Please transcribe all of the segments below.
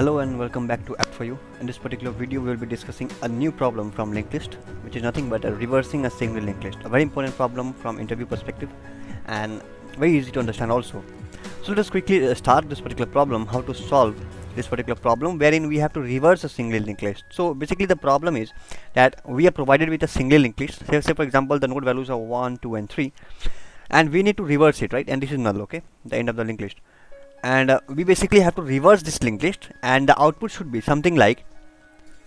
Hello and welcome back to Apt for You. In this particular video, we will be discussing a new problem from linked list, which is nothing but reversing a single linked list. A very important problem from interview perspective and very easy to understand also. So let us quickly start this particular problem, how to solve this particular problem wherein we have to reverse a single linked list. So basically the problem is that we are provided with a single linked list. Say for example the node values are 1, 2 and 3 and we need to reverse it, right? And this is null, okay? The end of the linked list. And we basically have to reverse this linked list and the output should be something like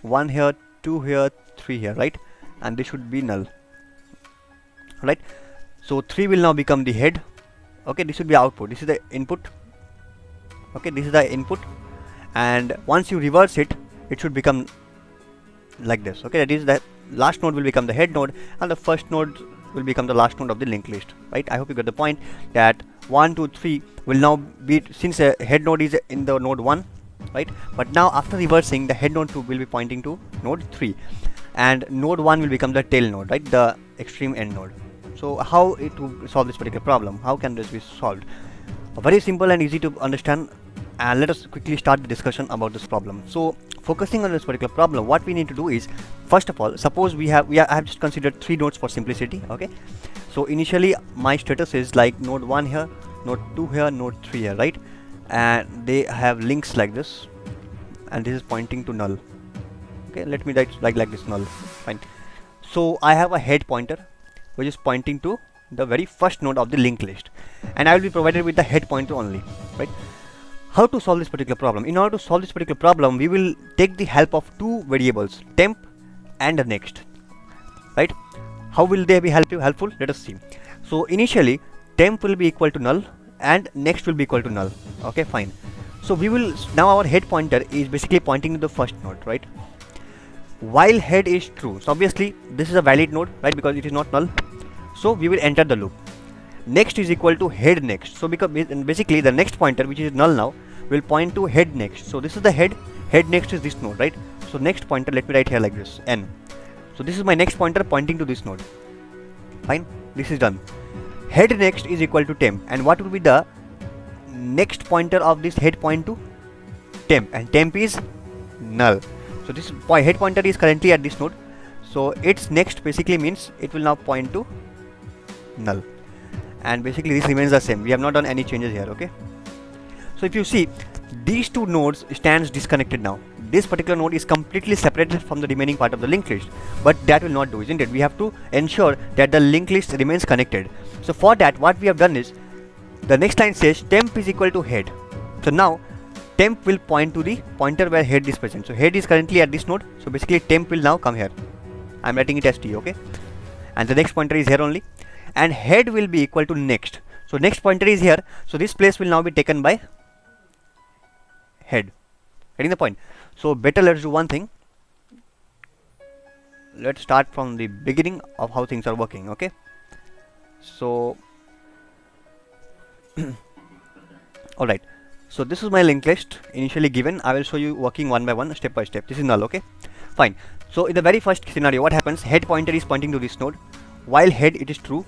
1 here, 2 here, 3 here, right? And this should be null, right? So 3 will now become the head, okay? This should be output, this is the input, okay? This is the input, and once you reverse it, it should become like this, okay? That is, the last node will become the head node and the first node will become the last node of the linked list, right? I hope you got the point that 1, 2, 3 will now be, since a head node is in the node 1, right? But now after reversing, the head node 2 will be pointing to node 3 and node 1 will become the tail node, right? The extreme end node. So how it to solve this particular problem? How can this be solved? Very simple and easy to understand, and let us quickly start the discussion about this problem. So focusing on this particular problem, what we need to do is, first of all, suppose I have just considered 3 nodes for simplicity, okay? So initially my status is like node 1 here, node 2 here, node 3 here, right? And they have links like this, and this is pointing to null, okay? Let me write like this, null, fine. So I have a head pointer which is pointing to the very first node of the linked list, and I will be provided with the head pointer only, right? How to solve this particular problem? In order to solve this particular problem, we will take the help of 2 variables, temp and next, right? How will they be helpful? Let us see. So initially temp will be equal to null and next will be equal to null, okay, fine. So we will, now our head pointer is basically pointing to the first node, right? While head is true, so obviously this is a valid node, right? Because it is not null, so we will enter the loop. Next is equal to head next, so because basically the next pointer, which is null now, will point to head next. So this is the head next is this node, right? So next pointer, let me write here like this, n. So this is my next pointer pointing to this node, fine. This is done. Head next is equal to temp, and what will be the next pointer of this head point to? Temp, and temp is null. So this head pointer is currently at this node, so its next basically means it will now point to null, and basically this remains the same. We have not done any changes here, okay? So if you see, these 2 nodes stands disconnected now. This particular node is completely separated from the remaining part of the linked list, but that will not do, isn't it? We have to ensure that the linked list remains connected. So for that, what we have done is, the next line says temp is equal to head. So now temp will point to the pointer where head is present. So head is currently at this node, so basically temp will now come here. I am writing it as t, okay? And the next pointer is here only, and head will be equal to next. So next pointer is here, so this place will now be taken by head. Getting the point? So better, let's do one thing. Let's start from the beginning of how things are working, okay? So alright, so this is my linked list initially given. I will show you working one by one, step by step. This is null, okay? Fine. So in the very first scenario, what happens? Head pointer is pointing to this node. While head, it is true.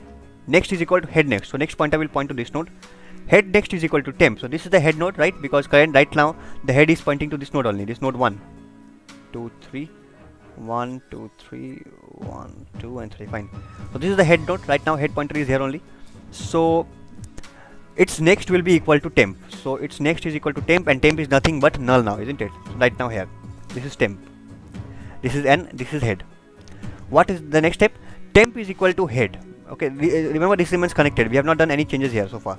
Next is equal to head next, so next pointer will point to this node. Head next is equal to temp, so this is the head node, right? Because right now the head is pointing to this node only, this node 1, 2, 3, 1, 2, 3, 1, 2 and 3, fine. So this is the head node, right now head pointer is here only, so its next will be equal to temp. So its next is equal to temp, and temp is nothing but null now, isn't it? So right now here, this is temp, this is n, this is head. What is the next step? Temp is equal to head, okay? Remember, this remains connected. We have not done any changes here so far.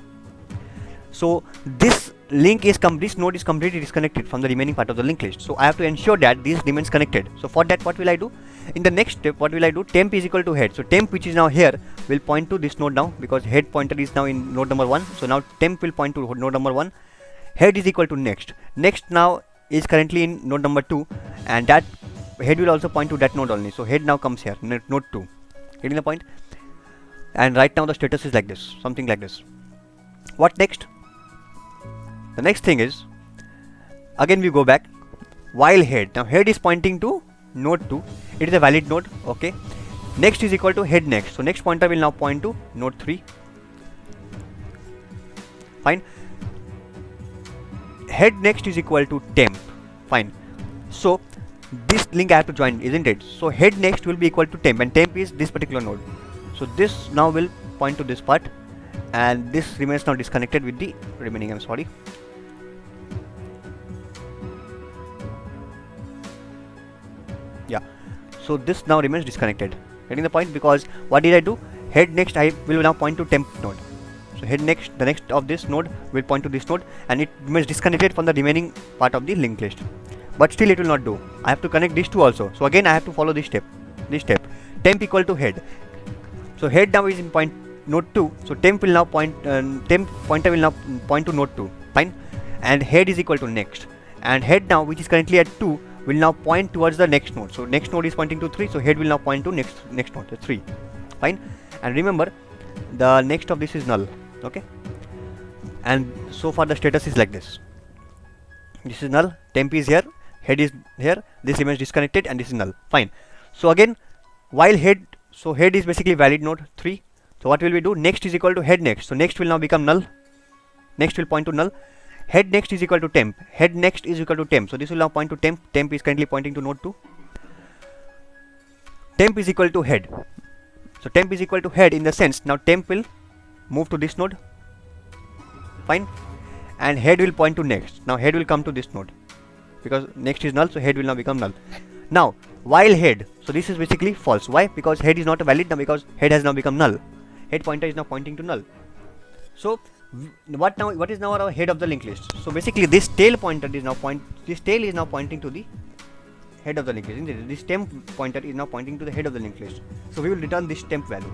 So this link is this node is completely disconnected from the remaining part of the linked list. So I have to ensure that this remains connected. So for that, what will I do? In the next step, what will I do? Temp is equal to head. So temp, which is now here, will point to this node now, because head pointer is now in node number 1. So now temp will point to node number 1. Head is equal to next. Next now is currently in node number 2, and that head will also point to that node only. So head now comes here, node 2. Getting the point? And right now the status is like this, something like this. What next? The next thing is, again we go back, while head, now head is pointing to node 2, it is a valid node, okay? Next is equal to head next, so next pointer will now point to node 3, fine. Head next is equal to temp, Fine. So this link I have to join, isn't it? So head next will be equal to temp, and temp is this particular node. So this now will point to this part, and this remains now disconnected with the remaining. I'm sorry. Yeah. So this now remains disconnected. Getting the point? Because what did I do? Head next I will now point to temp node. So head next, the next of this node will point to this node, and it remains disconnected from the remaining part of the linked list. But still it will not do. I have to connect these two also. So again I have to follow this step. Temp equal to head. So head now is in point node 2. So temp will now point temp pointer will now point to node 2. Fine. And head is equal to next. And head now, which is currently at 2, will now point towards the next node. So next node is pointing to 3. So head will now point to next node, 3. Fine. And remember, the next of this is null. Okay. And so far the status is like this. This is null. Temp is here. Head is here. This remains disconnected, and this is null. Fine. So again, while head is basically valid node 3. So what will we do? Next is equal to head next. So next will now become null. Next will point to null. Head next is equal to temp. Head next is equal to temp. So this will now point to temp. Temp is currently pointing to node 2. Temp is equal to head. So temp is equal to head in the sense now temp will move to this node. Fine. And head will point to next. Now head will come to this node, because next is null, so head will now become null. Now while head, so this is basically false. Why? Because head is not valid now, because head has now become null. Head pointer is now pointing to null. So what is now our head of the linked list? So basically this tail pointer is now pointing to the head of the linked list. This temp pointer is now pointing to the head of the linked list. So we will return this temp value.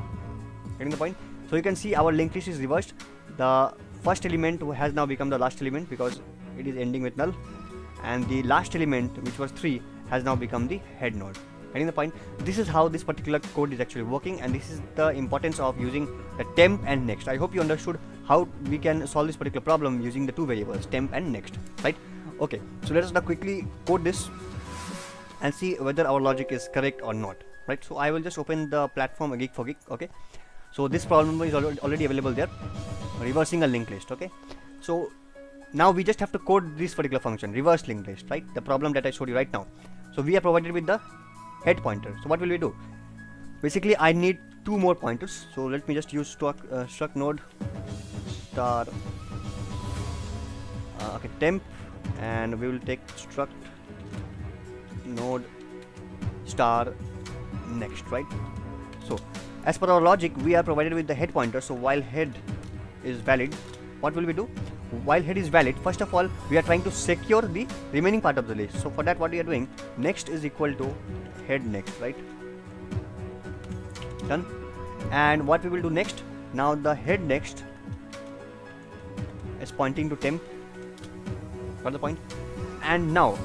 Getting the point? So you can see our linked list is reversed. The first element has now become the last element because it is ending with null, and the last element, which was 3, has now become the head node. Getting the point? This is how this particular code is actually working, and this is the importance of using the temp and next. I hope you understood how we can solve this particular problem using the two variables, temp and next, right? Okay, so let us now quickly code this and see whether our logic is correct or not, right? So I will just open the platform Geek4Geek. Okay, so this problem is already available there, reversing a linked list. Okay, so now we just have to code this particular function, reverse linked list, right? The problem that I showed you right now. So we are provided with the head pointer. So what will we do? Basically I need 2 more pointers. So let me just use struct node star okay, temp, and we will take struct node star next, right? So as per our logic, we are provided with the head pointer. So while head is valid, what will we do? While head is valid, first of all we are trying to secure the remaining part of the list. So for that, what we are doing, next is equal to head next, right? Done. And what we will do next, now the head next is pointing to temp. Got the point? And now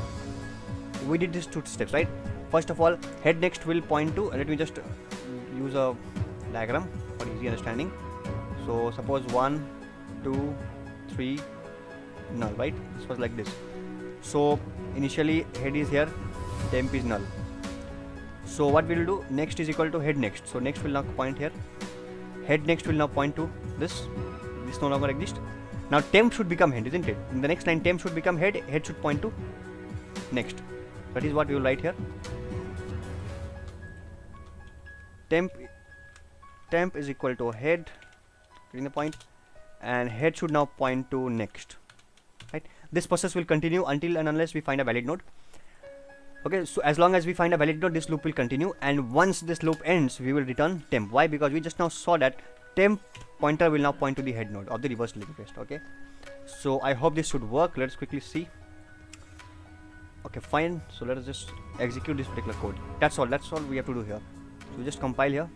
we did these 2 steps, right? First of all, head next will point to, let me just use a diagram for easy understanding. So suppose 1, 2, 3, null, right? This was like this. So initially head is here, temp is null. So what we will do, next is equal to head next. So next will now point here, head next will now point to this no longer exists. Now temp should become head, isn't it? In the next line, temp should become head, head should point to next. That is what we will write here. Temp is equal to head, getting the point, and head should now point to next, right? This process will continue until and unless we find a valid node. Okay, so as long as we find a valid node, this loop will continue, and once this loop ends, we will return temp. Why? Because we just now saw that temp pointer will now point to the head node of the reverse linked list. Okay, so I hope this should work. Let's quickly see. Okay, fine. So let us just execute this particular code. That's all we have to do here. So we just compile here.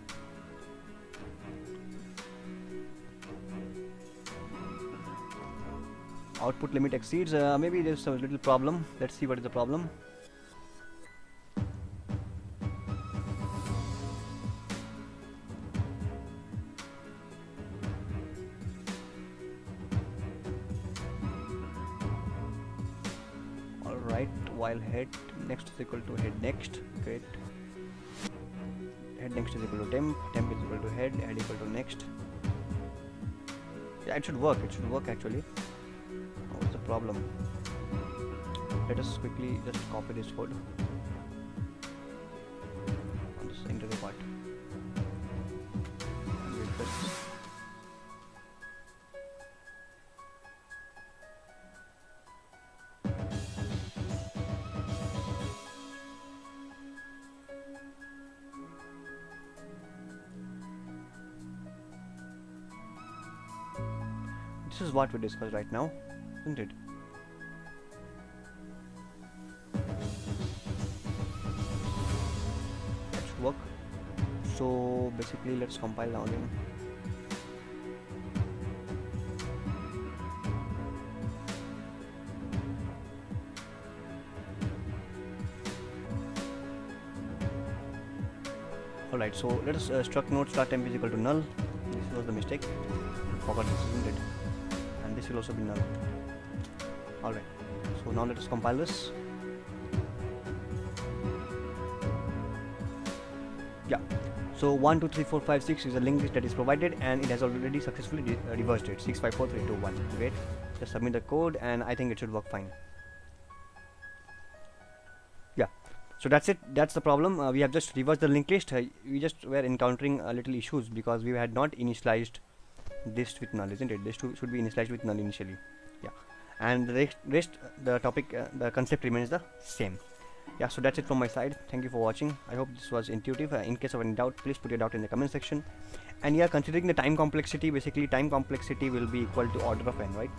Output limit exceeds. Maybe there's a little problem. Let's see what is the problem. Alright, while head next is equal to head next. Great. Head next is equal to temp, temp is equal to head, head equal to next. Yeah, it should work actually. What's the problem? let us quickly just copy this code on this interview part and we'll press this. This is what we discussed right now, isn't it? That should work. So basically let's compile now again. Alright, so let us struct node start temp is equal to null. This was the mistake. Forgot this, isn't it? And this will also be null. Alright, so now let us compile this. Yeah, so 1 2 3 4 5 6 is a linked list that is provided and it has already successfully reversed it. 6 5 4 3 2 1. Great, just submit the code and I think it should work fine. Yeah, so that's it. That's the problem. We have just reversed the linked list. We just were encountering little issues because we had not initialized this with null, isn't it? This should be initialized with null initially. Yeah, and the rest the topic, the concept remains the same. Yeah, so that's it from my side. Thank you for watching. I hope this was intuitive. In case of any doubt, please put your doubt in the comment section. And yeah, considering the time complexity, basically time complexity will be equal to order of n, right?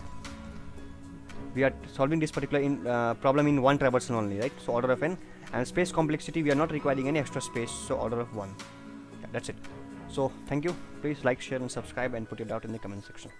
We are solving this particular problem in one traversal only, right? So order of n. And space complexity, we are not requiring any extra space, so order of 1. Yeah, that's it. So thank you. Please like, share and subscribe and put your doubt in the comment section.